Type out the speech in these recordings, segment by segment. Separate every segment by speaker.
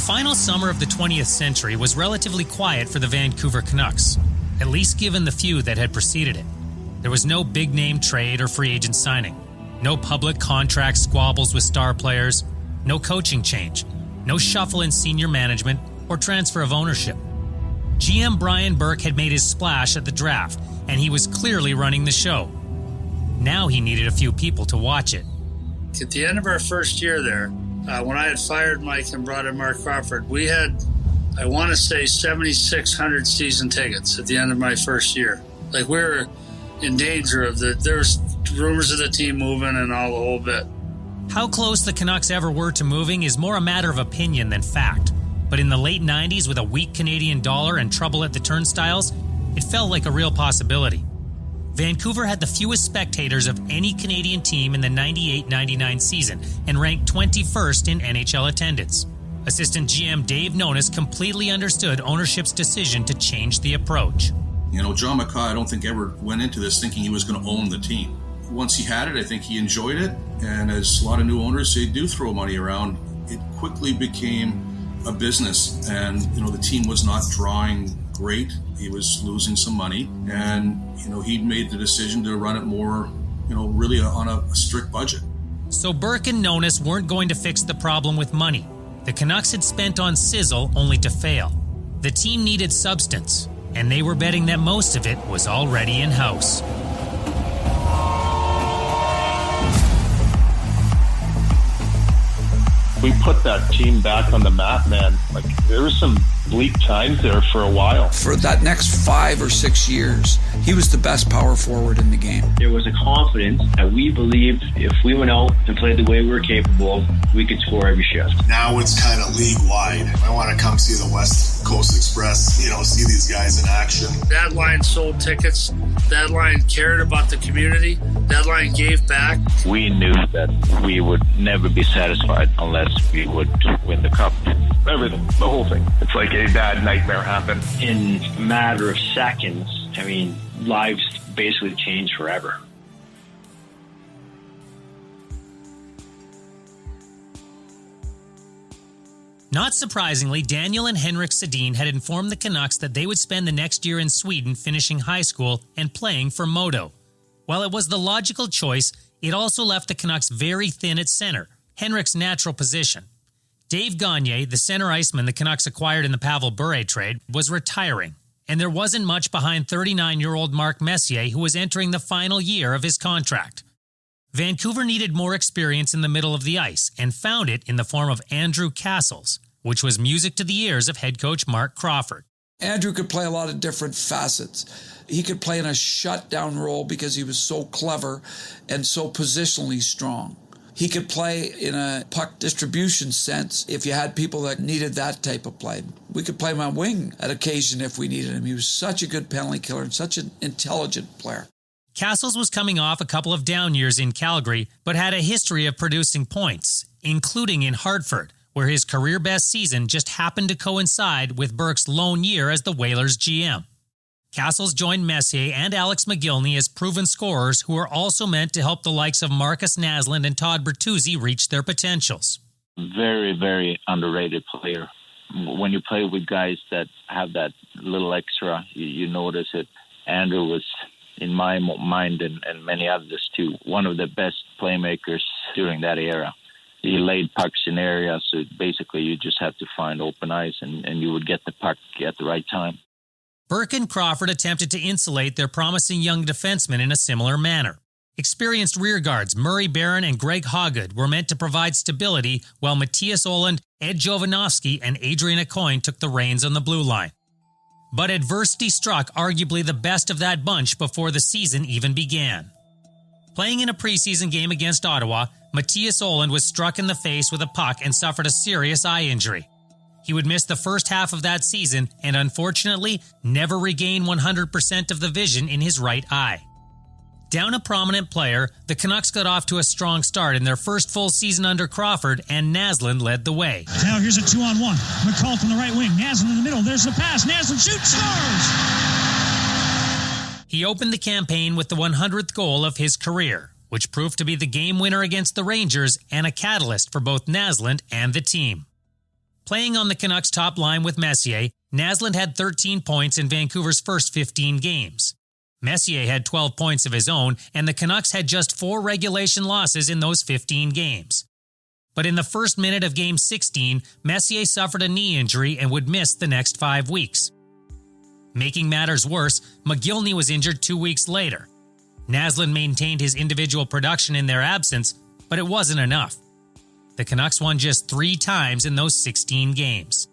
Speaker 1: final summer of the 20th century was relatively quiet for the Vancouver Canucks, at least given the few that had preceded it. There was no big-name trade or free agent signing, no public contract squabbles with star players, no coaching change, no shuffle in senior management or transfer of ownership. GM Brian Burke had made his splash at the draft, and he was clearly running the show. Now he needed a few people to watch it.
Speaker 2: At the end of our first year there, when I had fired Mike and brought in Marc Crawford, we had, I want to say, 7,600 season tickets at the end of my first year. Like, we were in danger of there was rumors of the team moving and all the whole bit.
Speaker 1: How close the Canucks ever were to moving is more a matter of opinion than fact. But in the late 90s, with a weak Canadian dollar and trouble at the turnstiles, it felt like a real possibility. Vancouver had the fewest spectators of any Canadian team in the 98-99 season and ranked 21st in NHL attendance. Assistant GM Dave Nonis completely understood ownership's decision to change the approach.
Speaker 3: You know, John McCaw, I don't think ever went into this thinking he was going to own the team. Once he had it, I think he enjoyed it. And as a lot of new owners, they do throw money around. It quickly became a business. And, you know, the team was not drawing great. He was losing some money. And, you know, he made the decision to run it more, you know, really on a strict budget.
Speaker 1: So Burke and Nonis weren't going to fix the problem with money. The Canucks had spent on sizzle only to fail. The team needed substance, and they were betting that most of it was already in-house.
Speaker 4: We put that team back on the map, man. Like, there were some bleak times there for a while.
Speaker 5: For that next 5 or 6 years, he was the best power forward in the game.
Speaker 6: There was a confidence that we believed if we went out and played the way we were capable, we could score every shift.
Speaker 7: Now it's kind of league-wide. I want to come see the West Coast Express, you know, see these guys in action.
Speaker 2: That line sold tickets. That line cared about the community. That line gave back.
Speaker 4: We knew that we would never be satisfied unless we would win the cup. Everything, the whole thing. It's like a bad nightmare happened.
Speaker 6: In a matter of seconds, I mean, lives basically changed forever.
Speaker 1: Not surprisingly, Daniel and Henrik Sedin had informed the Canucks that they would spend the next year in Sweden finishing high school and playing for Modo. While it was the logical choice, it also left the Canucks very thin at center, Henrik's natural position. Dave Gagne, the center iceman the Canucks acquired in the Pavel Bure trade, was retiring, and there wasn't much behind 39-year-old Mark Messier, who was entering the final year of his contract. Vancouver needed more experience in the middle of the ice and found it in the form of Andrew Cassels, which was music to the ears of head coach Marc Crawford.
Speaker 5: Andrew could play a lot of different facets. He could play in a shutdown role because he was so clever and so positionally strong. He could play in a puck distribution sense if you had people that needed that type of play. We could play him on wing at occasion if we needed him. He was such a good penalty killer and such an intelligent player.
Speaker 1: Cassels was coming off a couple of down years in Calgary, but had a history of producing points, including in Hartford, where his career-best season just happened to coincide with Burke's lone year as the Whalers GM. Cassels joined Messier and Alex McGillney as proven scorers who are also meant to help the likes of Markus Naslund and Todd Bertuzzi reach their potentials.
Speaker 4: Very, very underrated player. When you play with guys that have that little extra, you notice it. Andrew was, in my mind and many others too, one of the best playmakers during that era. He laid pucks in areas, so basically you just have to find open ice and you would get the puck at the right time.
Speaker 1: Burke and Crawford attempted to insulate their promising young defensemen in a similar manner. Experienced rearguards Murray Barron and Greg Hoggood were meant to provide stability, while Matthias Oland, Ed Jovanovski, and Adrian Aucoin took the reins on the blue line. But adversity struck arguably the best of that bunch before the season even began. Playing in a preseason game against Ottawa, Matthias Oland was struck in the face with a puck and suffered a serious eye injury. He would miss the first half of that season and unfortunately never regain 100% of the vision in his right eye. Down a prominent player, the Canucks got off to a strong start in their first full season under Crawford, and Naslund led the way.
Speaker 8: Now here's a 2-on-1. McCall from the right wing. Naslund in the middle. There's the pass. Naslund shoots, scores!
Speaker 1: He opened the campaign with the 100th goal of his career, which proved to be the game winner against the Rangers and a catalyst for both Naslund and the team. Playing on the Canucks' top line with Messier, Naslund had 13 points in Vancouver's first 15 games. Messier had 12 points of his own, and the Canucks had just 4 regulation losses in those 15 games. But in the first minute of Game 16, Messier suffered a knee injury and would miss the next 5 weeks. Making matters worse, McGillney was injured 2 weeks later. Naslund maintained his individual production in their absence, but it wasn't enough. The Canucks won just 3 times in those 16 games.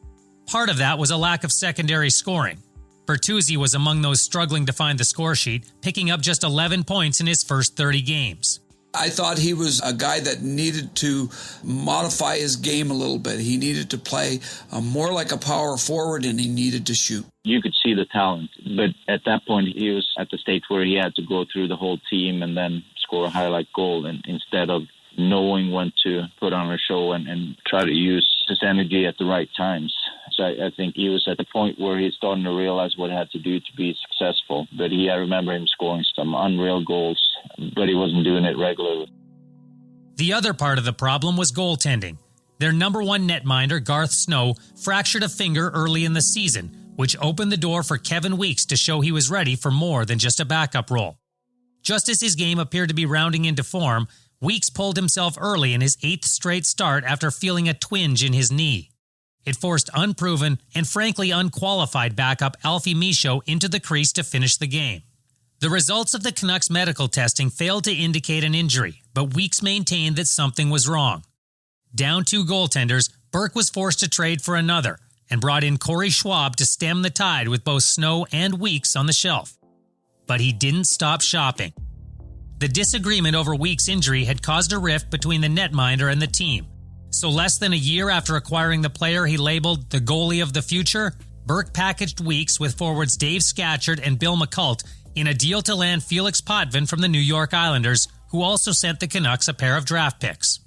Speaker 1: Part of that was a lack of secondary scoring. Bertuzzi was among those struggling to find the score sheet, picking up just 11 points in his first 30 games.
Speaker 5: I thought he was a guy that needed to modify his game a little bit. He needed to play more like a power forward, and he needed to shoot.
Speaker 4: You could see the talent, but at that point he was at the stage where he had to go through the whole team and then score a highlight goal, and instead of knowing when to put on a show and try to use his energy at the right times. So I think he was at the point where he's starting to realize what he had to do to be successful. But I remember him scoring some unreal goals, but he wasn't doing it regularly.
Speaker 1: The other part of the problem was goaltending. Their number one netminder, Garth Snow, fractured a finger early in the season, which opened the door for Kevin Weekes to show he was ready for more than just a backup role. Just as his game appeared to be rounding into form, Weekes pulled himself early in his 8th straight start after feeling a twinge in his knee. It forced unproven and frankly unqualified backup Alfie Michaud into the crease to finish the game. The results of the Canucks medical testing failed to indicate an injury, but Weekes maintained that something was wrong. Down 2 goaltenders, Burke was forced to trade for another and brought in Corey Schwab to stem the tide with both Snow and Weekes on the shelf. But he didn't stop shopping. The disagreement over Weekes' injury had caused a rift between the netminder and the team. So less than a year after acquiring the player he labeled the goalie of the future, Burke packaged Weekes with forwards Dave Scatchard and Bill McCult in a deal to land Felix Potvin from the New York Islanders, who also sent the Canucks a pair of draft picks.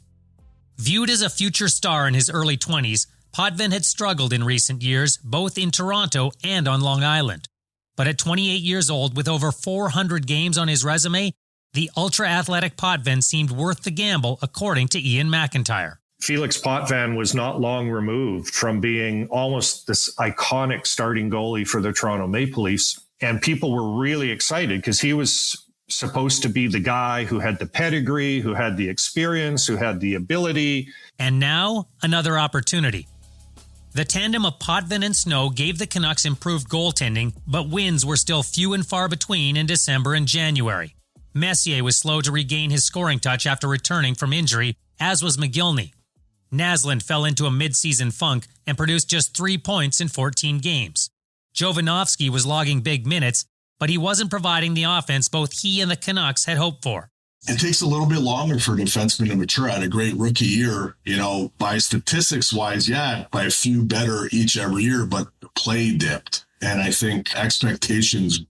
Speaker 1: Viewed as a future star in his early 20s, Potvin had struggled in recent years, both in Toronto and on Long Island. But at 28 years old, with over 400 games on his resume, the ultra-athletic Potvin seemed worth the gamble, according to Ian McIntyre.
Speaker 9: Felix Potvin was not long removed from being almost this iconic starting goalie for the Toronto Maple Leafs. And people were really excited because he was supposed to be the guy who had the pedigree, who had the experience, who had the ability.
Speaker 1: And now, another opportunity. The tandem of Potvin and Snow gave the Canucks improved goaltending, but wins were still few and far between in December and January. Messier was slow to regain his scoring touch after returning from injury, as was McGillney. Naslund fell into a mid-season funk and produced just 3 points in 14 games. Jovanovski was logging big minutes, but he wasn't providing the offense both he and the Canucks had hoped for.
Speaker 7: It takes a little bit longer for a defenseman to mature. At a great rookie year, by statistics-wise, by a few better each every year, but the play dipped. And I think expectations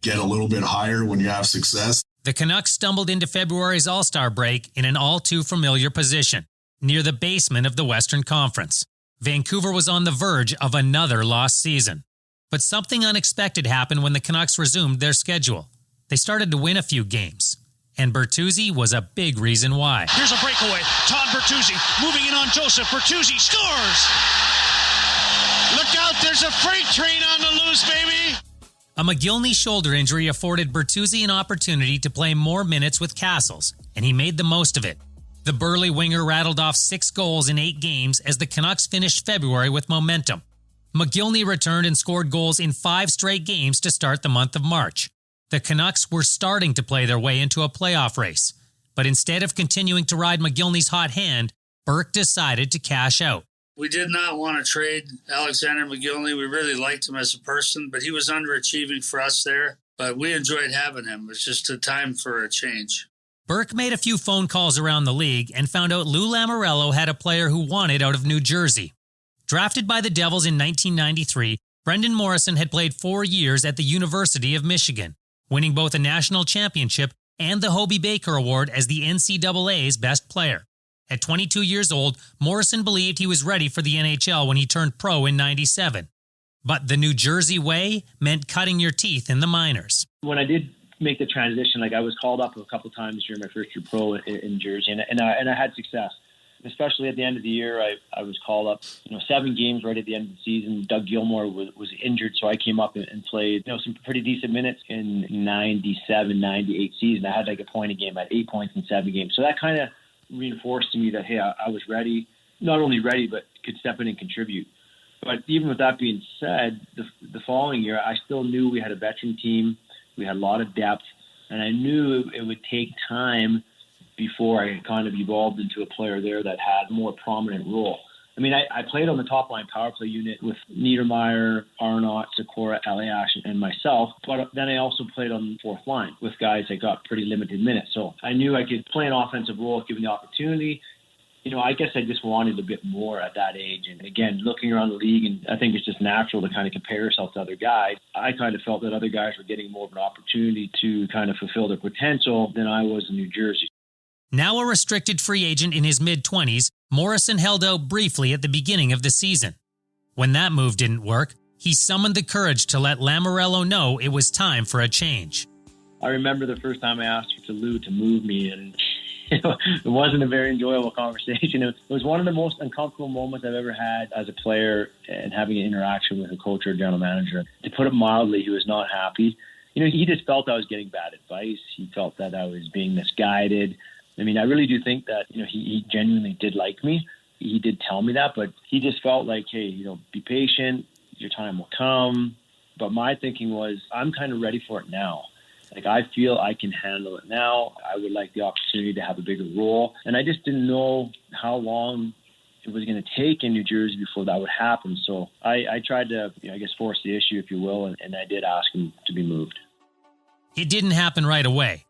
Speaker 7: get a little bit higher when you have success.
Speaker 1: The Canucks stumbled into February's All-Star break in an all-too-familiar position, near the basement of the Western Conference. Vancouver was on the verge of another lost season. But something unexpected happened when the Canucks resumed their schedule. They started to win a few games. And Bertuzzi was a big reason why.
Speaker 8: Here's a breakaway. Todd Bertuzzi moving in on Joseph. Bertuzzi scores! Look out, there's a freight train on the loose, baby!
Speaker 1: A McGillney shoulder injury afforded Bertuzzi an opportunity to play more minutes with Cassels, and he made the most of it. The burly winger rattled off 6 goals in 8 games as the Canucks finished February with momentum. McGillney returned and scored goals in 5 straight games to start the month of March. The Canucks were starting to play their way into a playoff race, but instead of continuing to ride McGillney's hot hand, Burke decided to cash out.
Speaker 2: We did not want to trade Alexander McGillney. We really liked him as a person, but he was underachieving for us there. But we enjoyed having him. It was just a time for a change.
Speaker 1: Burke made a few phone calls around the league and found out Lou Lamoriello had a player who wanted out of New Jersey. Drafted by the Devils in 1993, Brendan Morrison had played 4 years at the University of Michigan, winning both a national championship and the Hobey Baker Award as the NCAA's best player. At 22 years old, Morrison believed he was ready for the NHL when he turned pro in '97. But the New Jersey way meant cutting your teeth in the minors.
Speaker 6: When I did make the transition, I was called up a couple times during my first year pro in Jersey, and I had success. especially at the end of the year. I was called up, 7 games right at the end of the season. Doug Gilmour was injured, so I came up and played, some pretty decent minutes in 97, 98 season. I had like a point a game. I had 8 points in 7 games. So that kind of reinforced to me that, hey, I was ready, not only ready, but could step in and contribute. But even with that being said, the following year, I still knew we had a veteran team. We had a lot of depth, and I knew it would take time before I kind of evolved into a player there that had a more prominent role. I mean, I played on the top line power play unit with Niedermeyer, Arnott, Sikora, Eliash, and myself. But then I also played on the fourth line with guys that got pretty limited minutes. So I knew I could play an offensive role given the opportunity. I guess I just wanted a bit more at that age. And again, looking around the league, and I think it's just natural to kind of compare yourself to other guys. I kind of felt that other guys were getting more of an opportunity to kind of fulfill their potential than I was in New Jersey.
Speaker 1: Now a restricted free agent in his mid-20s, Morrison held out briefly at the beginning of the season. When that move didn't work, he summoned the courage to let Lamoriello know it was time for a change.
Speaker 6: I remember the first time I asked Lou to move me, and it wasn't a very enjoyable conversation. It was one of the most uncomfortable moments I've ever had as a player and having an interaction with a coach or a general manager. To put it mildly, he was not happy. He just felt I was getting bad advice. He felt that I was being misguided. I mean, I really do think that, he genuinely did like me. He did tell me that, but he just felt like, hey, be patient. Your time will come. But my thinking was, I'm kind of ready for it now. Like, I feel I can handle it now. I would like the opportunity to have a bigger role. And I just didn't know how long it was going to take in New Jersey before that would happen. So I tried to, force the issue, if you will, and I did ask him to be moved.
Speaker 1: It didn't happen right away.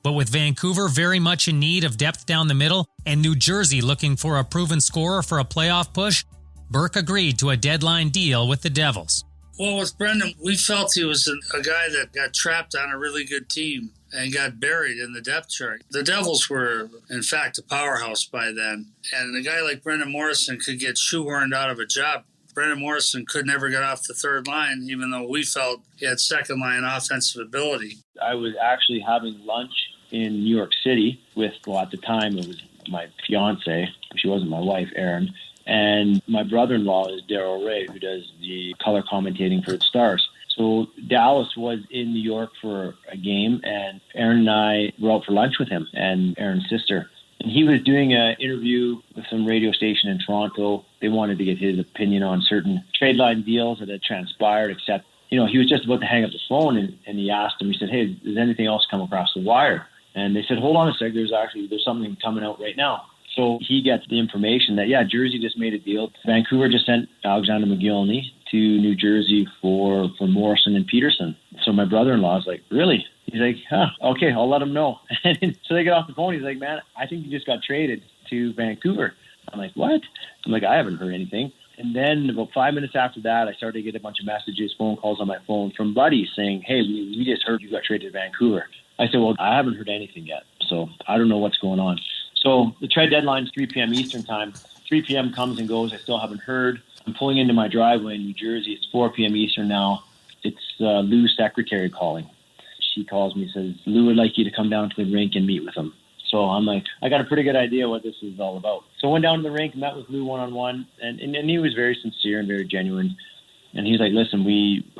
Speaker 1: But with Vancouver very much in need of depth down the middle and New Jersey looking for a proven scorer for a playoff push, Burke agreed to a deadline deal with the Devils.
Speaker 2: Well, with Brendan, we felt he was a guy that got trapped on a really good team and got buried in the depth chart. The Devils were, in fact, a powerhouse by then. And a guy like Brendan Morrison could get shoehorned out of a job. Brendan Morrison could never get off the third line, even though we felt he had second-line offensive ability.
Speaker 6: I was actually having lunch in New York City with, at the time, it was my fiance. She wasn't my wife, Erin. And my brother-in-law is Daryl Ray, who does the color commentating for the Stars. So Dallas was in New York for a game, and Erin and I were out for lunch with him and Erin's sister. And he was doing an interview with some radio station in Toronto. They wanted to get his opinion on certain trade line deals that had transpired, except, he was just about to hang up the phone, and he asked him, he said, hey, does anything else come across the wire? And they said, hold on a sec, there's something coming out right now. So he gets the information that, Jersey just made a deal. Vancouver just sent Alexander McGillney to New Jersey for Morrison and Peterson. So my brother-in-law is like, really? He's like, okay, I'll let him know. And so they get off the phone. He's like, man, I think you just got traded to Vancouver. I'm like, what? I'm like, I haven't heard anything. And then about 5 minutes after that, I started to get a bunch of messages, phone calls on my phone from buddies saying, hey, we just heard you got traded to Vancouver. I said, well, I haven't heard anything yet, so I don't know what's going on. So the trade deadline is 3 p.m. Eastern time. 3 p.m. comes and goes. I still haven't heard. I'm pulling into my driveway in New Jersey. It's 4 p.m. Eastern now. It's Lou's secretary calling. She calls me and says, Lou would like you to come down to the rink and meet with him. So I'm like, I got a pretty good idea what this is all about. So I went down to the rink, met with Lou one-on-one, and he was very sincere and very genuine. And he's like, listen, we,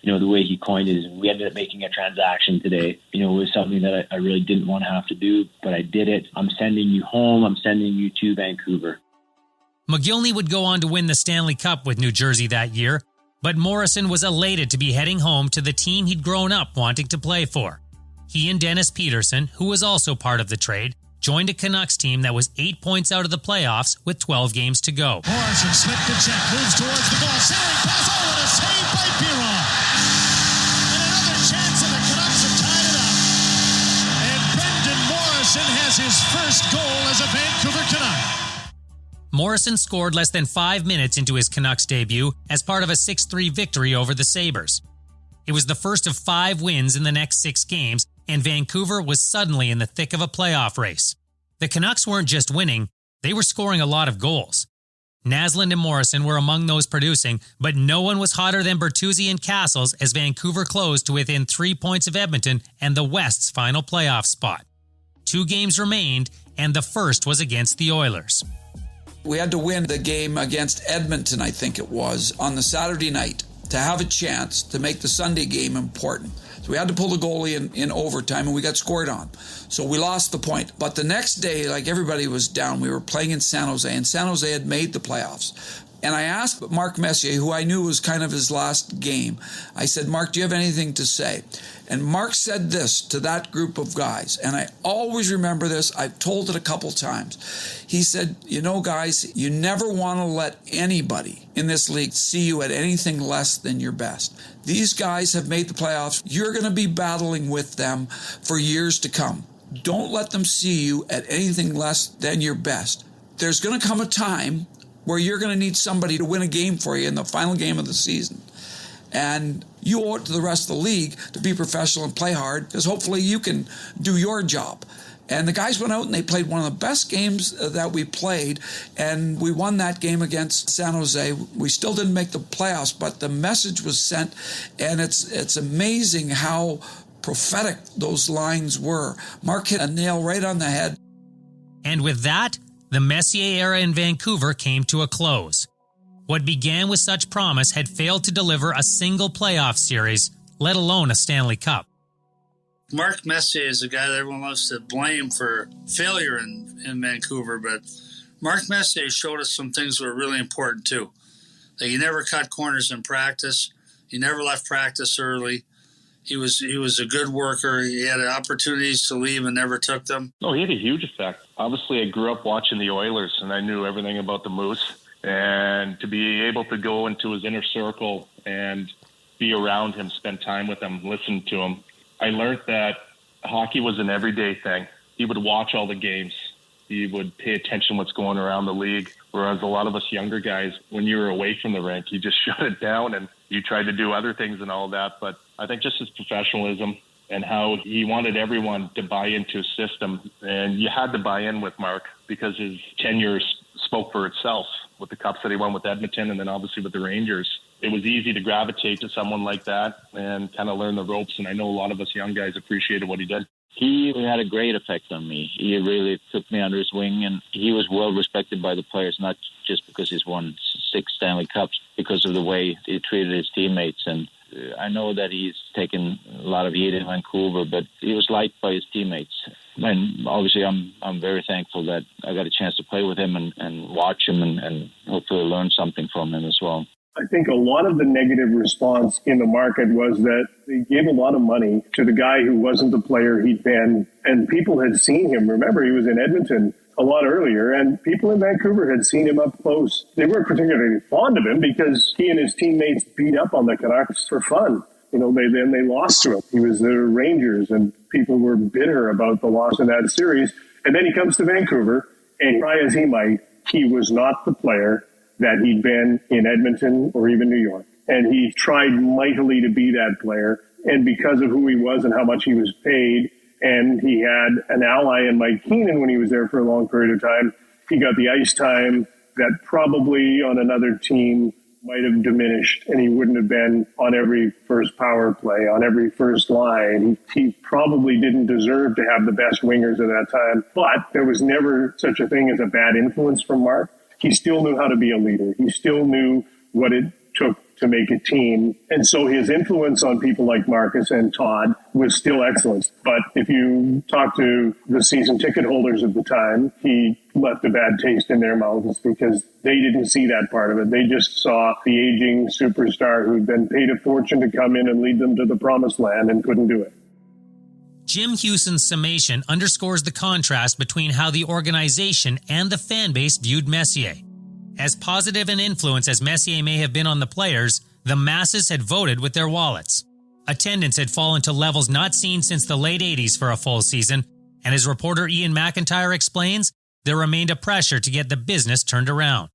Speaker 6: the way he coined it is we ended up making a transaction today. It was something that I really didn't want to have to do, but I did it. I'm sending you home. I'm sending you to Vancouver.
Speaker 1: McGillney would go on to win the Stanley Cup with New Jersey that year, but Morrison was elated to be heading home to the team he'd grown up wanting to play for. He and Dennis Peterson, who was also part of the trade, joined a Canucks team that was 8 points out of the playoffs with 12 games to go.
Speaker 8: Morrison slipped the check, moves towards the goal, centering pass, what a save by Biron. And another chance, and the Canucks have tied it up. And Brendan Morrison has his first goal as a Vancouver Canuck.
Speaker 1: Morrison scored less than 5 minutes into his Canucks debut as part of a 6-3 victory over the Sabres. It was the first of 5 wins in the next 6 games, and Vancouver was suddenly in the thick of a playoff race. The Canucks weren't just winning, they were scoring a lot of goals. Naslund and Morrison were among those producing, but no one was hotter than Bertuzzi and Cassels as Vancouver closed to within 3 points of Edmonton and the West's final playoff spot. 2 games remained, and the first was against the Oilers.
Speaker 5: We had to win the game against Edmonton, I think it was, on the Saturday night to have a chance to make the Sunday game important. So we had to pull the goalie in overtime, and we got scored on. So we lost the point. But the next day, like everybody was down, we were playing in San Jose, and San Jose had made the playoffs. And I asked Mark Messier, who I knew was kind of his last game, I said, Mark, do you have anything to say? And Mark said this to that group of guys, and I always remember this. I've told it a couple times. He said, you know, guys, you never want to let anybody in this league see you at anything less than your best. These guys have made the playoffs. You're going to be battling with them for years to come. Don't let them see you at anything less than your best. There's going to come a time where you're going to need somebody to win a game for you in the final game of the season. And you owe it to the rest of the league to be professional and play hard, because hopefully you can do your job. And the guys went out and they played one of the best games that we played, and we won that game against San Jose. We still didn't make the playoffs, but the message was sent, and it's amazing how prophetic those lines were. Mark hit a nail right on the head.
Speaker 1: And with that, the Messier era in Vancouver came to a close. What began with such promise had failed to deliver a single playoff series, let alone a Stanley Cup.
Speaker 2: Marc Messier is a guy that everyone loves to blame for failure in Vancouver, but Marc Messier showed us some things that were really important too. Like, he never cut corners in practice. He never left practice early. He was a good worker. He had opportunities to leave and never took them.
Speaker 10: No, he had a huge effect. Obviously, I grew up watching the Oilers, and I knew everything about the Moose. And to be able to go into his inner circle and be around him, spend time with him, listen to him, I learned that hockey was an everyday thing. He would watch all the games. He would pay attention to what's going around the league. Whereas a lot of us younger guys, when you were away from the rink, you just shut it down and you tried to do other things and all that. But I think just his professionalism and how he wanted everyone to buy into his system. And you had to buy in with Mark because his tenure spoke for itself with the cups that he won with Edmonton and then obviously with the Rangers. It was easy to gravitate to someone like that and kind of learn the ropes. And I know a lot of us young guys appreciated what he did.
Speaker 4: He had a great effect on me. He really took me under his wing, and he was well respected by the players, not just because he's won 6 Stanley Cups, because of the way he treated his teammates. And I know that he's taken a lot of heat in Vancouver, but he was liked by his teammates. And obviously I'm very thankful that I got a chance to play with him and watch him and hopefully learn something from him as well.
Speaker 11: I think a lot of the negative response in the market was that they gave a lot of money to the guy who wasn't the player he'd been, and people had seen him. Remember, he was in Edmonton a lot earlier, and people in Vancouver had seen him up close. They weren't particularly fond of him because he and his teammates beat up on the Canucks for fun. You know, they lost to him. He was the Rangers, and people were bitter about the loss in that series. And then he comes to Vancouver, and try as he might, he was not the player that he'd been in Edmonton or even New York. And he tried mightily to be that player. And because of who he was and how much he was paid, and he had an ally in Mike Keenan when he was there for a long period of time, he got the ice time that probably on another team might have diminished, and he wouldn't have been on every first power play, on every first line. He probably didn't deserve to have the best wingers at that time, but there was never such a thing as a bad influence from Mark. He still knew how to be a leader. He still knew what it took to make a team. And so his influence on people like Marcus and Todd was still excellent. But if you talk to the season ticket holders of the time, he left a bad taste in their mouths because they didn't see that part of it. They just saw the aging superstar who'd been paid a fortune to come in and lead them to the promised land and couldn't do it.
Speaker 1: Jim Hewson's summation underscores the contrast between how the organization and the fan base viewed Messier. As positive an influence as Messier may have been on the players, the masses had voted with their wallets. Attendance had fallen to levels not seen since the late 80s for a full season, and as reporter Ian McIntyre explains, there remained a pressure to get the business turned around.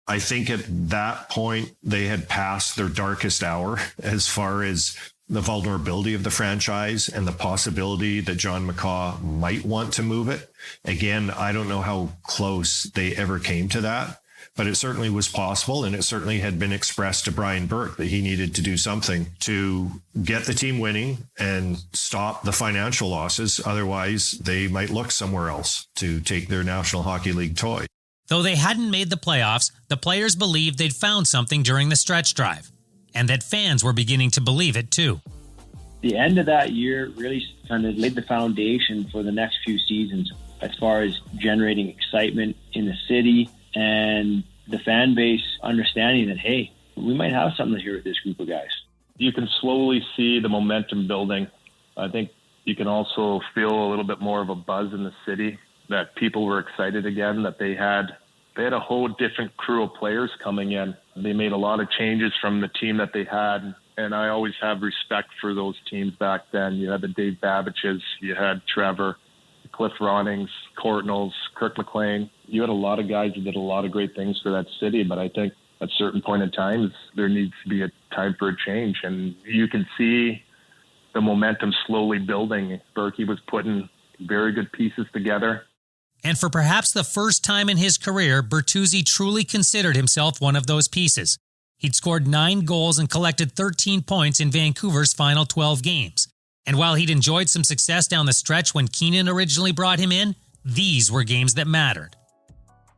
Speaker 9: I think at that point, they had passed their darkest hour as far as the vulnerability of the franchise and the possibility that John McCaw might want to move it. Again, I don't know how close they ever came to that, but it certainly was possible, and it certainly had been expressed to Brian Burke that he needed to do something to get the team winning and stop the financial losses. Otherwise, they might look somewhere else to take their National Hockey League toy.
Speaker 1: Though they hadn't made the playoffs, the players believed they'd found something during the stretch drive, and that fans were beginning to believe it too.
Speaker 6: The end of that year really kind of laid the foundation for the next few seasons as far as generating excitement in the city and the fan base understanding that, hey, we might have something here with this group of guys.
Speaker 10: You can slowly see the momentum building. I think you can also feel a little bit more of a buzz in the city, that people were excited again, that they had a whole different crew of players coming in. They made a lot of changes from the team that they had, and I always have respect for those teams back then. You had the Dave Babbiches, you had Trevor, Cliff Ronings, Courtnalls, Kirk McLean. You had a lot of guys that did a lot of great things for that city, but I think at a certain point in time, there needs to be a time for a change, and you can see the momentum slowly building. Berkey was putting very good pieces together.
Speaker 1: And for perhaps the first time in his career, Bertuzzi truly considered himself one of those pieces. He'd scored 9 goals and collected 13 points in Vancouver's final 12 games. And while he'd enjoyed some success down the stretch when Keenan originally brought him in, these were games that mattered.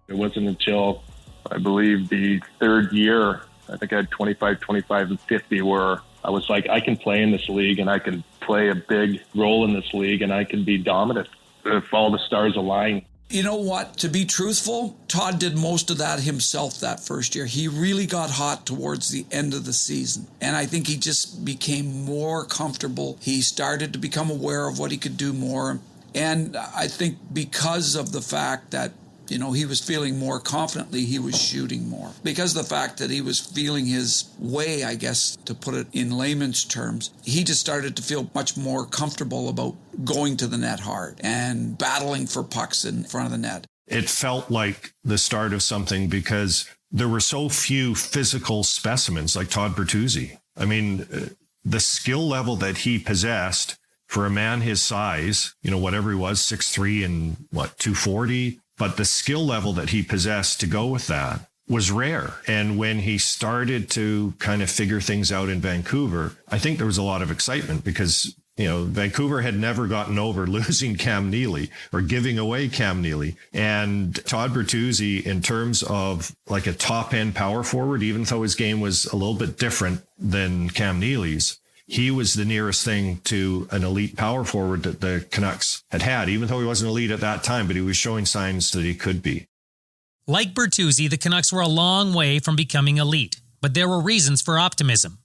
Speaker 10: It wasn't until, I believe, the third year, I think I had 25, 25, and 50, where I was like, I can play in this league and I can play a big role in this league and I can be dominant if all the stars align.
Speaker 5: You know what? To be truthful, Todd did most of that himself that first year. He really got hot towards the end of the season. And I think he just became more comfortable. He started to become aware of what he could do more. And I think because of the fact that, you know, he was feeling more confidently, he was shooting more. Because of the fact that he was feeling his way, I guess, to put it in layman's terms, he just started to feel much more comfortable about going to the net hard and battling for pucks in front of the net.
Speaker 9: It felt like the start of something because there were so few physical specimens like Todd Bertuzzi. I mean, the skill level that he possessed for a man his size, you know, whatever he was, 6'3" and 240, but the skill level that he possessed to go with that was rare. And when he started to kind of figure things out in Vancouver, I think there was a lot of excitement because, you know, Vancouver had never gotten over losing Cam Neely or giving away Cam Neely. And Todd Bertuzzi, in terms of like a top end power forward, even though his game was a little bit different than Cam Neely's, he was the nearest thing to an elite power forward that the Canucks had, even though he wasn't elite at that time, but he was showing signs that he could be.
Speaker 1: Like Bertuzzi, the Canucks were a long way from becoming elite, but there were reasons for optimism.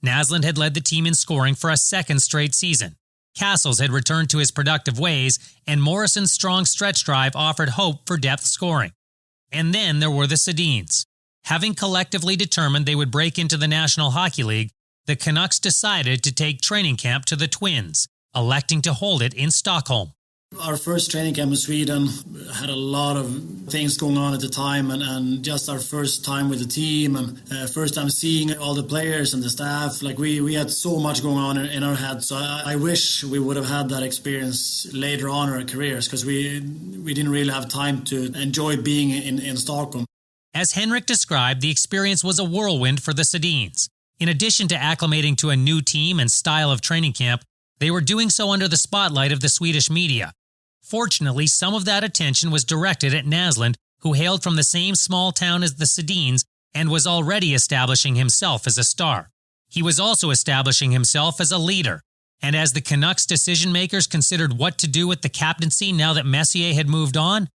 Speaker 1: Naslund had led the team in scoring for a second straight season. Cassels had returned to his productive ways, and Morrison's strong stretch drive offered hope for depth scoring. And then there were the Sedins. Having collectively determined they would break into the National Hockey League, the Canucks decided to take training camp to the Twins, electing to hold it in Stockholm.
Speaker 12: Our first training camp in Sweden had a lot of things going on at the time, and just our first time with the team and first time seeing all the players and the staff. Like we had so much going on in our heads. So I wish we would have had that experience later on in our careers because we didn't really have time to enjoy being in Stockholm.
Speaker 1: As Henrik described, the experience was a whirlwind for the Sedins. In addition to acclimating to a new team and style of training camp, they were doing so under the spotlight of the Swedish media. Fortunately, some of that attention was directed at Naslund, who hailed from the same small town as the Sedins and was already establishing himself as a star. He was also establishing himself as a leader. And as the Canucks decision-makers considered what to do with the captaincy now that Messier had moved on,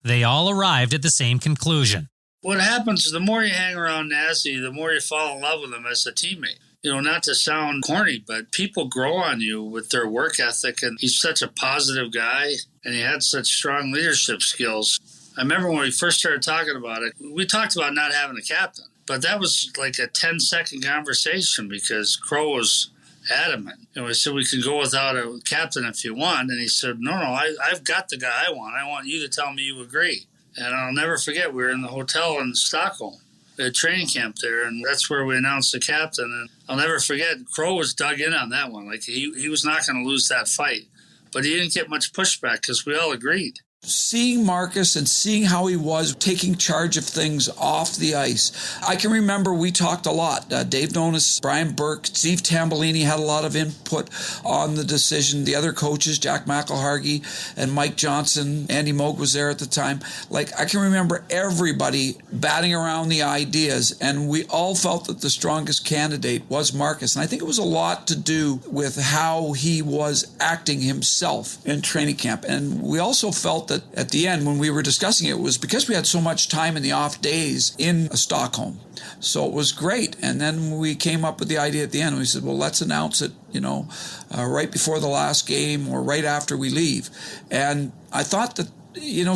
Speaker 1: they all arrived at the same conclusion.
Speaker 2: What happens is the more you hang around Nasty, the more you fall in love with him as a teammate. You know, not to sound corny, but people grow on you with their work ethic, and he's such a positive guy, and he had such strong leadership skills. I remember when we first started talking about it, we talked about not having a captain, but that was like a 10-second conversation because Crow was adamant. You know, he said, we can go without a captain if you want, and he said, no, I've got the guy I want. I want you to tell me you agree. And I'll never forget, we were in the hotel in Stockholm. We had training camp there, and that's where we announced the captain. And I'll never forget, Crow was dug in on that one. Like, he was not going to lose that fight. But he didn't get much pushback because we all agreed.
Speaker 5: Seeing Markus and seeing how he was taking charge of things off the ice. I can remember we talked a lot. Dave Nonis, Brian Burke, Steve Tambellini had a lot of input on the decision. The other coaches, Jack McElhargy and Mike Johnson, Andy Moog was there at the time. Like, I can remember everybody batting around the ideas, and we all felt that the strongest candidate was Markus. And I think it was a lot to do with how he was acting himself in training camp. And we also felt that at the end, when we were discussing it, it was because we had so much time in the off days in Stockholm. So it was great. And then we came up with the idea at the end. We said, well, let's announce it, right before the last game or right after we leave. And I thought that,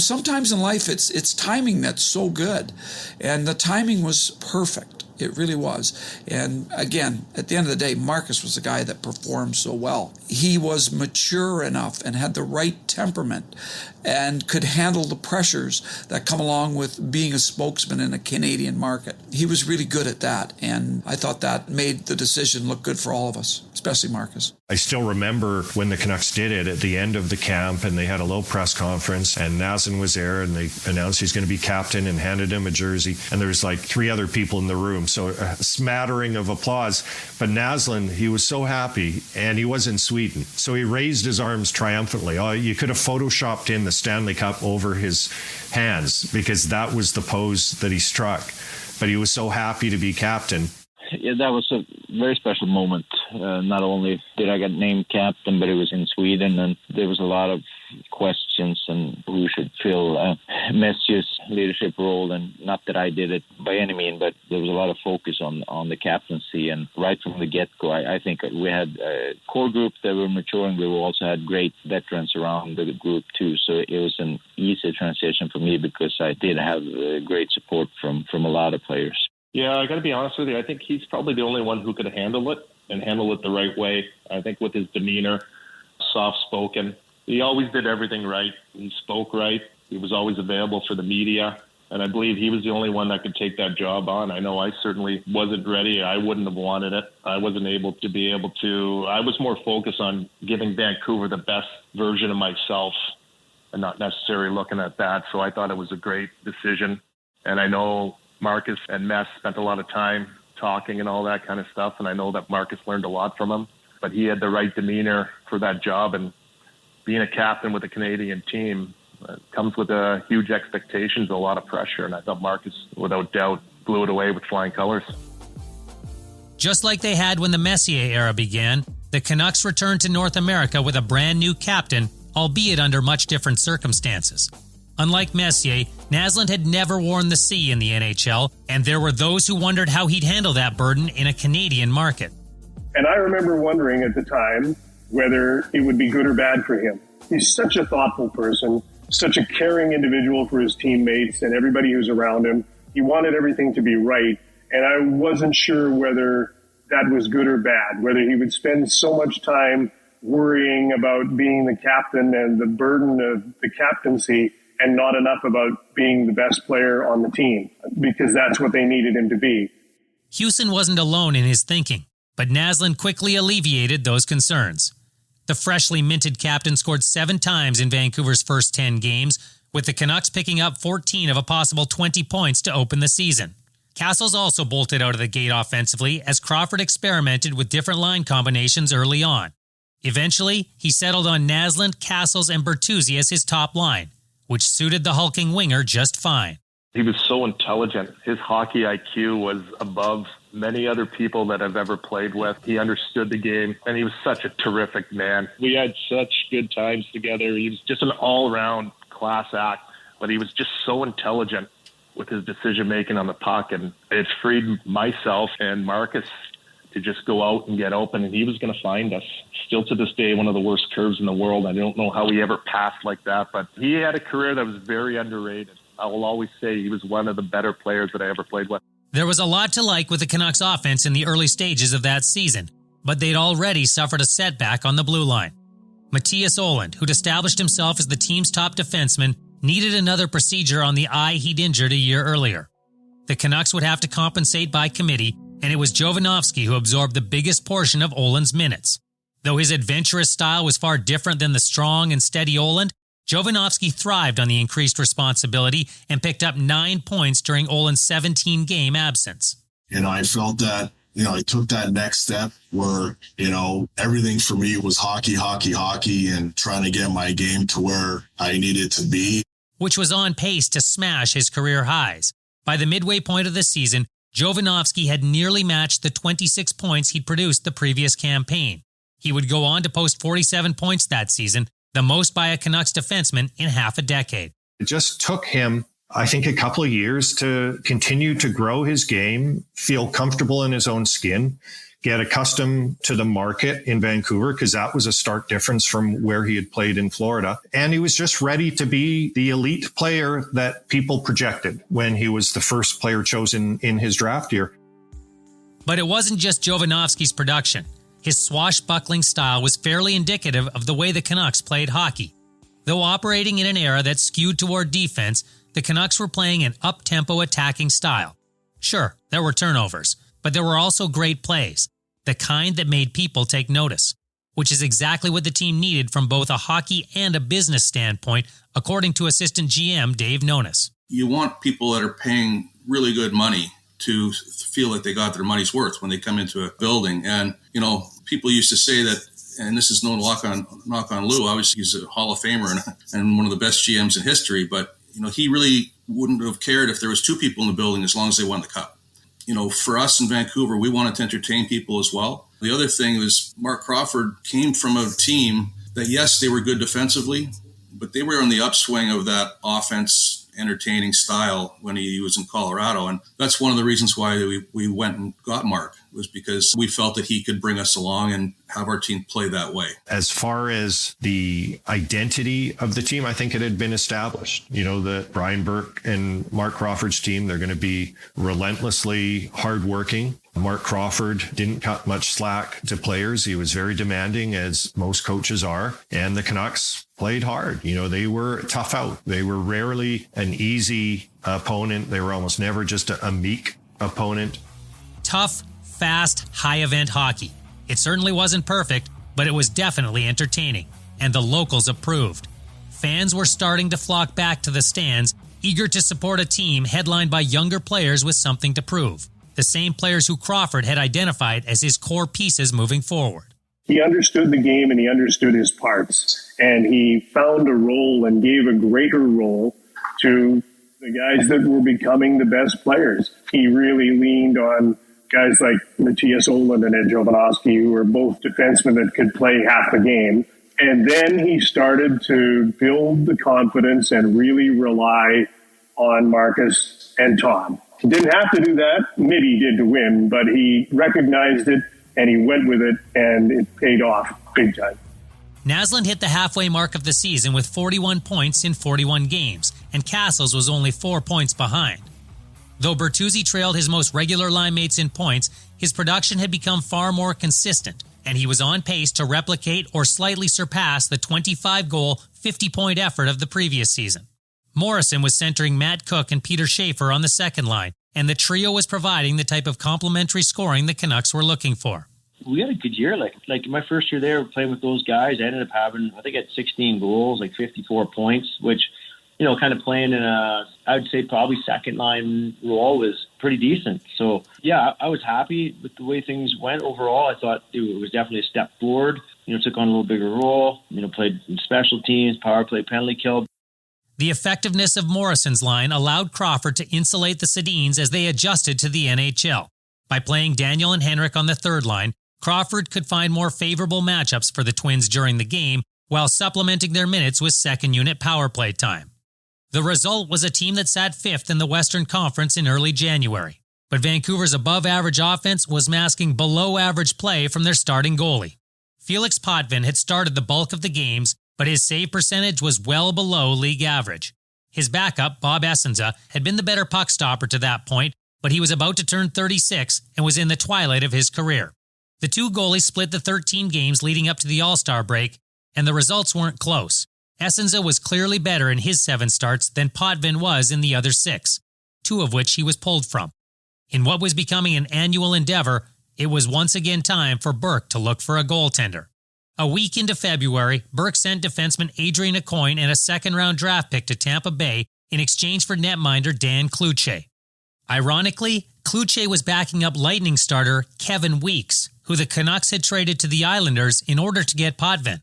Speaker 5: sometimes in life it's timing that's so good. And the timing was perfect. It really was. And again, at the end of the day, Markus was the guy that performed so well. He was mature enough and had the right temperament and could handle the pressures that come along with being a spokesman in a Canadian market. He was really good at that, and I thought that made the decision look good for all of us, especially Markus.
Speaker 9: I still remember when the Canucks did it at the end of the camp, and they had a little press conference, and Naslund was there, and they announced he's going to be captain and handed him a jersey, and there was like 3 other people in the room, so a smattering of applause. But Naslund, he was so happy, and he was in Sweden, so he raised his arms triumphantly. Oh, you could have photoshopped in the Stanley Cup over his hands, because that was the pose that he struck. But he was so happy to be captain.
Speaker 4: Yeah, that was a very special moment. Not only did I get named captain, but it was in Sweden, and there was a lot of questions and who should fill Messier's leadership role. And not that I did it by any means, but there was a lot of focus on the captaincy. And right from the get-go, I think we had a core group that were maturing. We also had great veterans around the group too. So it was an easy transition for me because I did have great support from a lot of players.
Speaker 10: Yeah, I got to be honest with you. I think he's probably the only one who could handle it and handle it the right way. I think with his demeanor, soft-spoken, he always did everything right. He spoke right. He was always available for the media. And I believe he was the only one that could take that job on. I know I certainly wasn't ready. I wouldn't have wanted it. I wasn't able to. I was more focused on giving Vancouver the best version of myself and not necessarily looking at that. So I thought it was a great decision. And I know Markus and Mess spent a lot of time talking and all that kind of stuff, and I know that Markus learned a lot from him, but he had the right demeanor for that job, and being a captain with a Canadian team comes with a huge expectations, a lot of pressure, and I thought Markus, without doubt, blew it away with flying colors.
Speaker 1: Just like they had when the Messier era began, the Canucks returned to North America with a brand new captain, albeit under much different circumstances. Unlike Messier, Naslund had never worn the C in the NHL, and there were those who wondered how he'd handle that burden in a Canadian market.
Speaker 11: And I remember wondering at the time whether it would be good or bad for him. He's such a thoughtful person, such a caring individual for his teammates and everybody who's around him. He wanted everything to be right, and I wasn't sure whether that was good or bad, whether he would spend so much time worrying about being the captain and the burden of the captaincy and not enough about being the best player on the team, because that's what they needed him to be.
Speaker 1: Houston wasn't alone in his thinking, but Naslund quickly alleviated those concerns. The freshly minted captain scored 7 times in Vancouver's first 10 games, with the Canucks picking up 14 of a possible 20 points to open the season. Cassels also bolted out of the gate offensively as Crawford experimented with different line combinations early on. Eventually, he settled on Naslund, Cassels, and Bertuzzi as his top line, which suited the hulking winger just fine.
Speaker 10: He was so intelligent. His hockey IQ was above many other people that I've ever played with. He understood the game, and he was such a terrific man. We had such good times together. He was just an all-around class act, but he was just so intelligent with his decision-making on the puck, and it freed myself and Markus to just go out and get open, and he was going to find us. Still to this day, one of the worst curves in the world. I don't know how he ever passed like that, but he had a career that was very underrated. I will always say he was one of the better players that I ever played with.
Speaker 1: There was a lot to like with the Canucks offense in the early stages of that season, but they'd already suffered a setback on the blue line. Mattias Ohlund, who'd established himself as the team's top defenseman, needed another procedure on the eye he'd injured a year earlier. The Canucks would have to compensate by committee, and it was Jovanovski who absorbed the biggest portion of Ohlund's minutes. Though his adventurous style was far different than the strong and steady Ohlund, Jovanovski thrived on the increased responsibility and picked up 9 points during Olin's 17-game absence.
Speaker 7: I felt that, I took that next step where, everything for me was hockey, and trying to get my game to where I needed to be.
Speaker 1: Which was on pace to smash his career highs. By the midway point of the season, Jovanovski had nearly matched the 26 points he'd produced the previous campaign. He would go on to post 47 points that season, the most by a Canucks defenseman in half a decade.
Speaker 9: It just took him, I think, a couple of years to continue to grow his game, feel comfortable in his own skin, get accustomed to the market in Vancouver, because that was a stark difference from where he had played in Florida. And he was just ready to be the elite player that people projected when he was the first player chosen in his draft year.
Speaker 1: But it wasn't just Jovanovski's production. His swashbuckling style was fairly indicative of the way the Canucks played hockey. Though operating in an era that skewed toward defense, the Canucks were playing an up-tempo attacking style. Sure, there were turnovers, but there were also great plays, the kind that made people take notice, which is exactly what the team needed from both a hockey and a business standpoint, according to assistant GM Dave Nonis.
Speaker 3: You want people that are paying really good money to feel like they got their money's worth when they come into a building. And, people used to say that, and this is no knock on Lou, obviously he's a Hall of Famer and one of the best GMs in history, but, he really wouldn't have cared if there was two people in the building as long as they won the cup. For us in Vancouver, we wanted to entertain people as well. The other thing was Marc Crawford came from a team that, yes, they were good defensively, but they were on the upswing of that offense entertaining style when he was in Colorado. And that's one of the reasons why we went and got Marc, was because we felt that he could bring us along and have our team play that way.
Speaker 9: As far as the identity of the team, I think it had been established. That Brian Burke and Marc Crawford's team, they're going to be relentlessly hardworking. Marc Crawford didn't cut much slack to players. He was very demanding, as most coaches are. And the Canucks played hard. They were tough out. They were rarely an easy opponent. They were almost never just a meek opponent.
Speaker 1: Tough, fast, high-event hockey. It certainly wasn't perfect, but it was definitely entertaining, and the locals approved. Fans were starting to flock back to the stands, eager to support a team headlined by younger players with something to prove. The same players who Crawford had identified as his core pieces moving forward.
Speaker 11: He understood the game and he understood his parts, and he found a role and gave a greater role to the guys that were becoming the best players. He really leaned on guys like Mattias Ohlund and Jovanovski, who were both defensemen that could play half the game. And then he started to build the confidence and really rely on Markus and Todd. He didn't have to do that. Mitty did to win, but he recognized it and he went with it, and it paid off big time.
Speaker 1: Naslund hit the halfway mark of the season with 41 points in 41 games, and Cassels was only 4 points behind. Though Bertuzzi trailed his most regular line mates in points, his production had become far more consistent, and he was on pace to replicate or slightly surpass the 25-goal, 50-point effort of the previous season. Morrison was centering Matt Cook and Peter Schaefer on the second line, and the trio was providing the type of complementary scoring the Canucks were looking for.
Speaker 6: We had a good year. Like my first year there, playing with those guys, I ended up having, I think I had 16 goals, 54 points, which, kind of playing in I would say probably second line role was pretty decent. So, yeah, I was happy with the way things went overall. I thought it was definitely a step forward. Took on a little bigger role, played in special teams, power play, penalty kill.
Speaker 1: The effectiveness of Morrison's line allowed Crawford to insulate the Sedins as they adjusted to the NHL. By playing Daniel and Henrik on the third line, Crawford could find more favorable matchups for the Twins during the game while supplementing their minutes with second-unit power play time. The result was a team that sat fifth in the Western Conference in early January, but Vancouver's above-average offense was masking below-average play from their starting goalie. Felix Potvin had started the bulk of the games, but his save percentage was well below league average. His backup, Bob Essenza, had been the better puck stopper to that point, but he was about to turn 36 and was in the twilight of his career. The two goalies split the 13 games leading up to the All-Star break, and the results weren't close. Essenza was clearly better in his 7 starts than Potvin was in the other 6, 2 of which he was pulled from. In what was becoming an annual endeavor, it was once again time for Burke to look for a goaltender. A week into February, Burke sent defenseman Adrian Aucoin and a second-round draft pick to Tampa Bay in exchange for netminder Dan Cloutier. Ironically, Cloutier was backing up Lightning starter Kevin Weekes, who the Canucks had traded to the Islanders in order to get Potvin,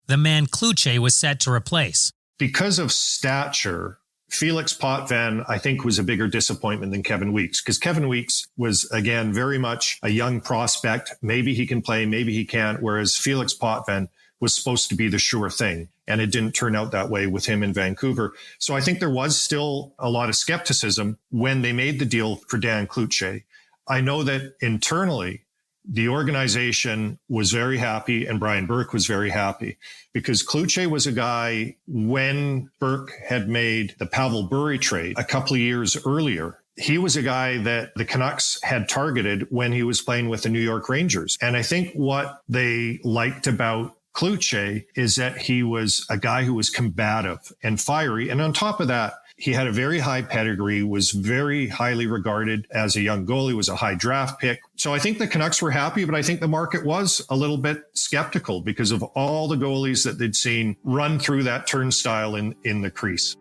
Speaker 1: the man Cloutier was set to replace.
Speaker 9: Because of stature, Felix Potvin, I think, was a bigger disappointment than Kevin Weekes, because Kevin Weekes was, again, very much a young prospect. Maybe he can play, maybe he can't, whereas Felix Potvin was supposed to be the sure thing, and it didn't turn out that way with him in Vancouver. So I think there was still a lot of skepticism when they made the deal for Dan Cloutier. I know that internally, the organization was very happy and Brian Burke was very happy because Cloutier was a guy, when Burke had made the Pavel Bure trade a couple of years earlier, he was a guy that the Canucks had targeted when he was playing with the New York Rangers. And I think what they liked about Cloutier is that he was a guy who was combative and fiery. And on top of that, he had a very high pedigree, was very highly regarded as a young goalie, was a high draft pick. So I think the Canucks were happy, but I think the market was a little bit skeptical because of all the goalies that they'd seen run through that turnstile in the crease.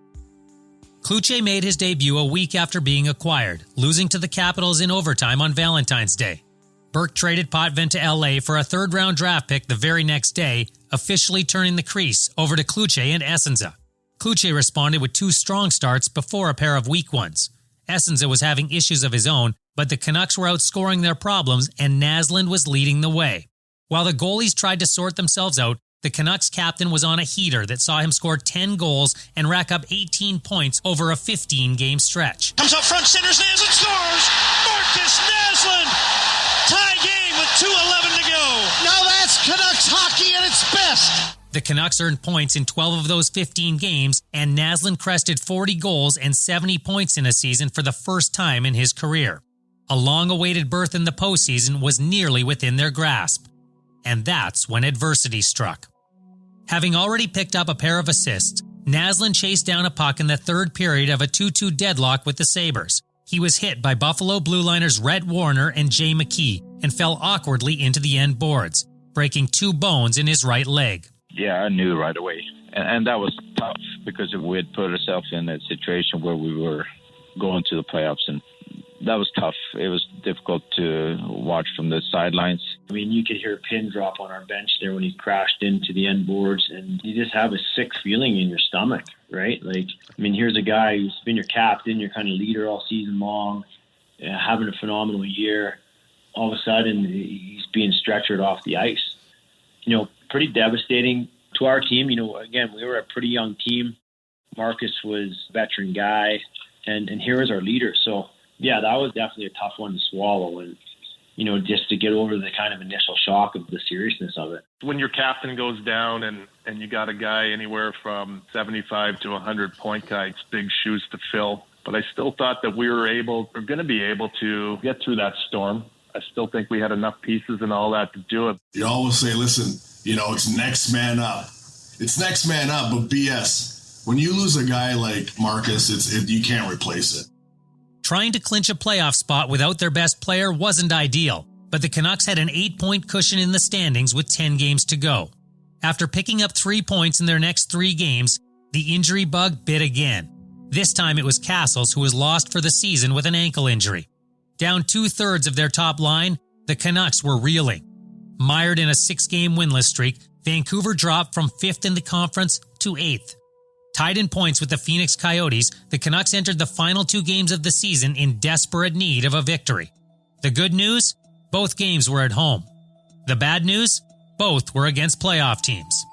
Speaker 1: Cloutier made his debut a week after being acquired, losing to the Capitals in overtime on Valentine's Day. Burke traded Potvin to LA for a third-round draft pick the very next day, officially turning the crease over to Cloutier and Essenza. Cloutier responded with 2 strong starts before a pair of weak ones. Essenza was having issues of his own, but the Canucks were outscoring their problems and Naslund was leading the way. While the goalies tried to sort themselves out, the Canucks captain was on a heater that saw him score 10 goals and rack up 18 points over a 15-game stretch.
Speaker 8: Comes up front, centers, Naslund scores! Markus Naslund! Tie game with 2:11 to go. Now that's Canucks hockey at its best.
Speaker 1: The Canucks earned points in 12 of those 15 games, and Naslund crested 40 goals and 70 points in a season for the first time in his career. A long-awaited berth in the postseason was nearly within their grasp. And that's when adversity struck. Having already picked up a pair of assists, Naslund chased down a puck in the third period of a 2-2 deadlock with the Sabres. He was hit by Buffalo Blue Liners Rhett Warner and Jay McKee and fell awkwardly into the end boards, breaking 2 bones in his right leg.
Speaker 4: Yeah, I knew right away. And that was tough because we had put ourselves in a situation where we were going to the playoffs, and that was tough. It was difficult to watch from the sidelines.
Speaker 6: I mean, you could hear a pin drop on our bench there when he crashed into the end boards, and you just have a sick feeling in your stomach, right? Like, I mean, here's a guy who's been your captain, your kind of leader all season long, having a phenomenal year. All of a sudden, he's being stretchered off the ice. You know, pretty devastating to our team. You know, again, we were a pretty young team. Markus was a veteran guy, and here is our leader. So, yeah, that was definitely a tough one to swallow, and, you know, just to get over the kind of initial shock of the seriousness of it.
Speaker 10: When your captain goes down and you got a guy anywhere from 75 to 100 point guy, it's big shoes to fill. But I still thought that we were going to be able to get through that storm. I still think we had enough pieces and all that to do it.
Speaker 7: You always say, listen, you know, it's next man up. It's next man up, but BS. When you lose a guy like Markus, you can't replace it.
Speaker 1: Trying to clinch a playoff spot without their best player wasn't ideal, but the Canucks had an 8-point cushion in the standings with 10 games to go. After picking up 3 points in their next 3 games, the injury bug bit again. This time it was Cassels, who was lost for the season with an ankle injury. Down 2/3 of their top line, the Canucks were reeling. Mired in a 6-game winless streak, Vancouver dropped from 5th in the conference to 8th. Tied in points with the Phoenix Coyotes, the Canucks entered the final 2 games of the season in desperate need of a victory. The good news? Both games were at home. The bad news? Both were against playoff teams.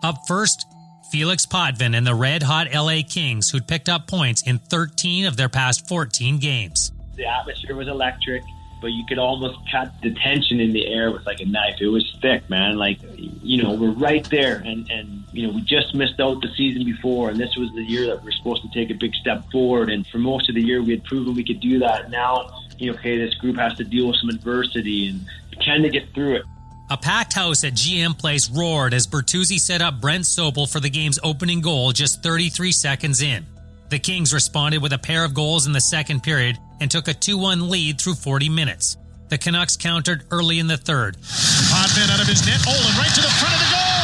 Speaker 1: Up first, Felix Potvin and the red-hot LA Kings, who'd picked up points in 13 of their past 14 games.
Speaker 6: The atmosphere was electric, but you could almost cut the tension in the air with like a knife. It was thick, man. Like, you know, we're right there. And you know, we just missed out the season before, and this was the year that we're supposed to take a big step forward. And for most of the year, we had proven we could do that. Now, you know, okay, this group has to deal with some adversity, and can they get through it?
Speaker 1: A packed house at GM Place roared as Bertuzzi set up Brent Sopel for the game's opening goal just 33 seconds in. The Kings responded with a pair of goals in the second period and took a 2-1 lead through 40 minutes. The Canucks countered early in the third.
Speaker 8: Potvin out of his net. Olin right to the front of the goal.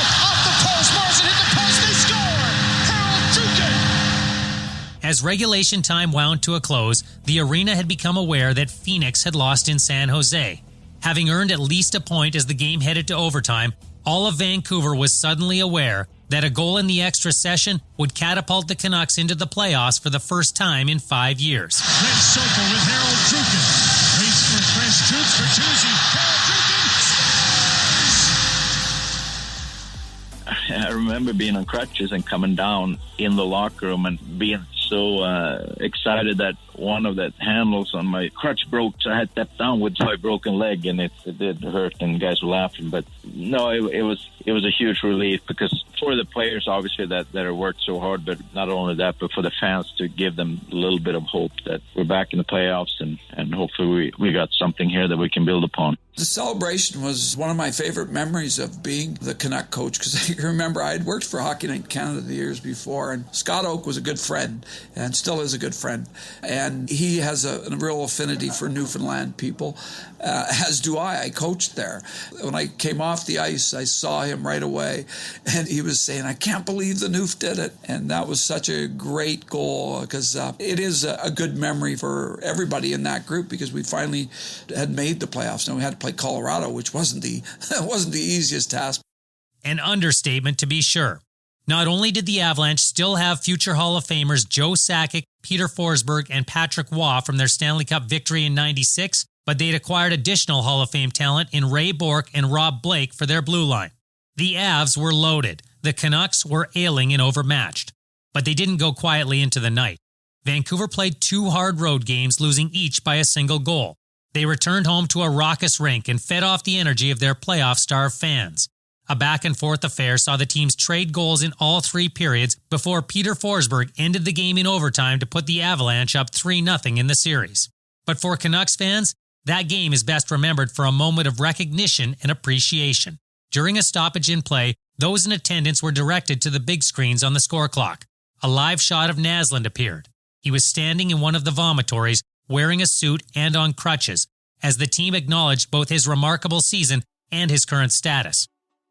Speaker 8: post. Morrison hit the post. They score. Harold Dugan.
Speaker 1: As regulation time wound to a close, the arena had become aware that Phoenix had lost in San Jose. Having earned at least a point as the game headed to overtime, all of Vancouver was suddenly aware that a goal in the extra session would catapult the Canucks into the playoffs for the first time in 5 years.
Speaker 8: Red circle with Harold Dugan. Waits for Chris Jukes. Bertuzzi. Harold Dugan.
Speaker 4: I remember being on crutches and coming down in the locker room and being so excited that one of the handles on my crutch broke, so I had stepped down with my broken leg, and it did hurt, and guys were laughing. But no, it was a huge relief, because for the players, obviously, that have worked so hard, but not only that, but for the fans, to give them a little bit of hope that we're back in the playoffs, and hopefully we got something here that we can build upon.
Speaker 5: The celebration was one of my favorite memories of being the Canuck coach, because I remember I had worked for Hockey Night in Canada the years before, and Scott Oake was a good friend and still is a good friend. And he has a real affinity for Newfoundland people, as do I. I coached there. When I came off the ice, I saw him right away, and he was saying, "I can't believe the Noof did it." And that was such a great goal, because it is a good memory for everybody in that group, because we finally had made the playoffs. Now we had to play Colorado, which wasn't the easiest task.
Speaker 1: An understatement, to be sure. Not only did the Avalanche still have future Hall of Famers Joe Sakic, Peter Forsberg, and Patrick Waugh from their Stanley Cup victory in '96, but they'd acquired additional Hall of Fame talent in Ray Bourque and Rob Blake for their blue line. The Avs were loaded. The Canucks were ailing and overmatched. But they didn't go quietly into the night. Vancouver played 2 hard road games, losing each by a single goal. They returned home to a raucous rink and fed off the energy of their playoff-starved fans. A back-and-forth affair saw the teams trade goals in all 3 periods before Peter Forsberg ended the game in overtime to put the Avalanche up 3-0 in the series. But for Canucks fans, that game is best remembered for a moment of recognition and appreciation. During a stoppage in play, those in attendance were directed to the big screens on the score clock. A live shot of Naslund appeared. He was standing in one of the vomitories, wearing a suit and on crutches, as the team acknowledged both his remarkable season and his current status.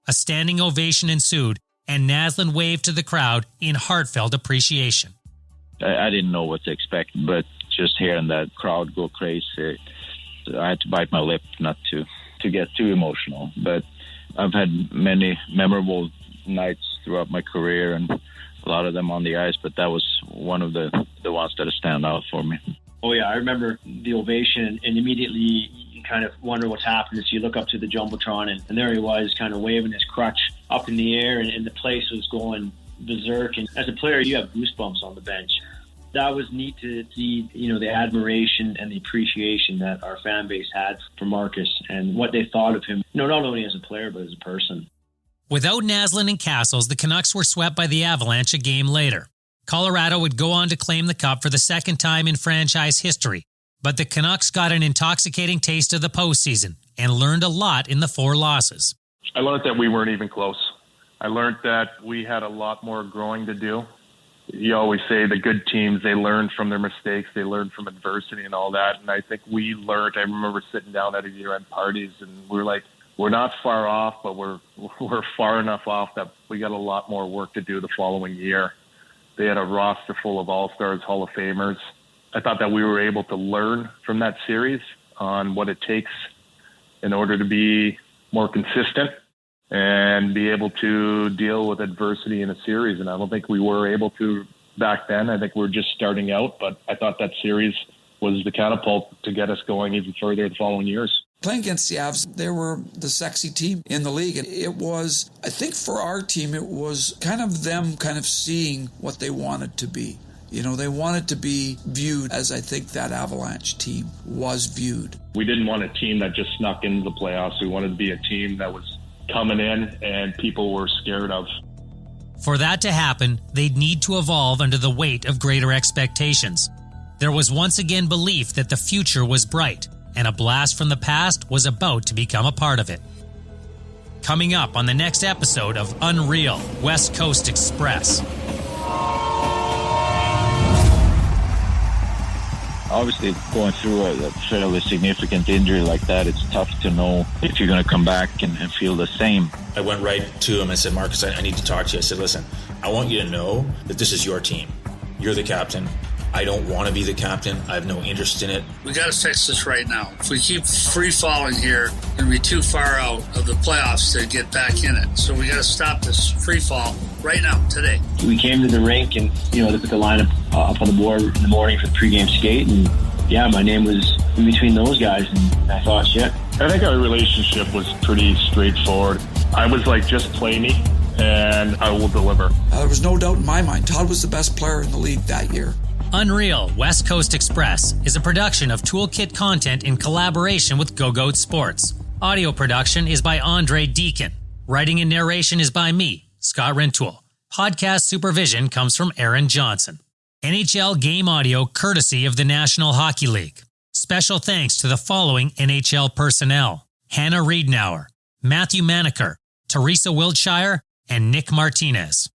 Speaker 1: A standing ovation ensued, and Naslund waved to the crowd in heartfelt appreciation.
Speaker 4: I didn't know what to expect, but just hearing that crowd go crazy, I had to bite my lip not to get too emotional. But I've had many memorable nights throughout my career, and a lot of them on the ice, but that was one of the ones that stand out for me.
Speaker 6: Oh, yeah, I remember the ovation, and immediately you kind of wonder what's happened as you look up to the Jumbotron, and there he was kind of waving his crutch up in the air, and the place was going berserk. And as a player, you have goosebumps on the bench. That was neat to see, the admiration and the appreciation that our fan base had for Markus and what they thought of him, not only as a player, but as a person.
Speaker 1: Without Naslund and Cassels, the Canucks were swept by the Avalanche a game later. Colorado would go on to claim the Cup for the second time in franchise history, but the Canucks got an intoxicating taste of the postseason and learned a lot in the 4 losses.
Speaker 10: I learned that we weren't even close. I learned that we had a lot more growing to do. You always say the good teams, they learn from their mistakes, they learn from adversity and all that, and I think we learned. I remember sitting down at a year-end parties, and we're like, we're not far off, but we're far enough off that we got a lot more work to do the following year. They had a roster full of all-stars, Hall of Famers. I thought that we were able to learn from that series on what it takes in order to be more consistent and be able to deal with adversity in a series. And I don't think we were able to back then. I think we were just starting out, but I thought that series was the catapult to get us going even further the following years.
Speaker 5: Playing against the Avs, they were the sexy team in the league. And it was, I think for our team, it was kind of them kind of seeing what they wanted to be. They wanted to be viewed as I think that Avalanche team was viewed.
Speaker 10: We didn't want a team that just snuck into the playoffs. We wanted to be a team that was coming in and people were scared of.
Speaker 1: For that to happen, they'd need to evolve under the weight of greater expectations. There was once again belief that the future was bright, and a blast from the past was about to become a part of it. Coming up on the next episode of Unreal West Coast Express.
Speaker 4: Obviously, going through a fairly significant injury like that, it's tough to know if you're going to come back and feel the same.
Speaker 13: I went right to him and said, Marcus, I need to talk to you. I said, listen, I want you to know that this is your team. You're the captain. I don't want to be the captain. I have no interest in it.
Speaker 2: We got to fix this right now. If we keep free falling here, we're going to be too far out of the playoffs to get back in it. So we got to stop this free fall right now, today.
Speaker 6: We came to the rink and, they put the lineup up on the board in the morning for the pregame skate. And yeah, my name was in between those guys. And I thought, shit.
Speaker 10: I think our relationship was pretty straightforward. I was like, just play me and I will deliver.
Speaker 5: There was no doubt in my mind, Todd was the best player in the league that year.
Speaker 1: Unreal West Coast Express is a production of Toolkit Content in collaboration with Go-Goat Sports. Audio production is by Andrei Deacon. Writing and narration is by me, Scott Rintoul. Podcast supervision comes from Aaron Johnson. NHL game audio courtesy of the National Hockey League. Special thanks to the following NHL personnel: Hannah Readnour, Matthew Manacher, Teresa Wiltshire, and Nick Martinez.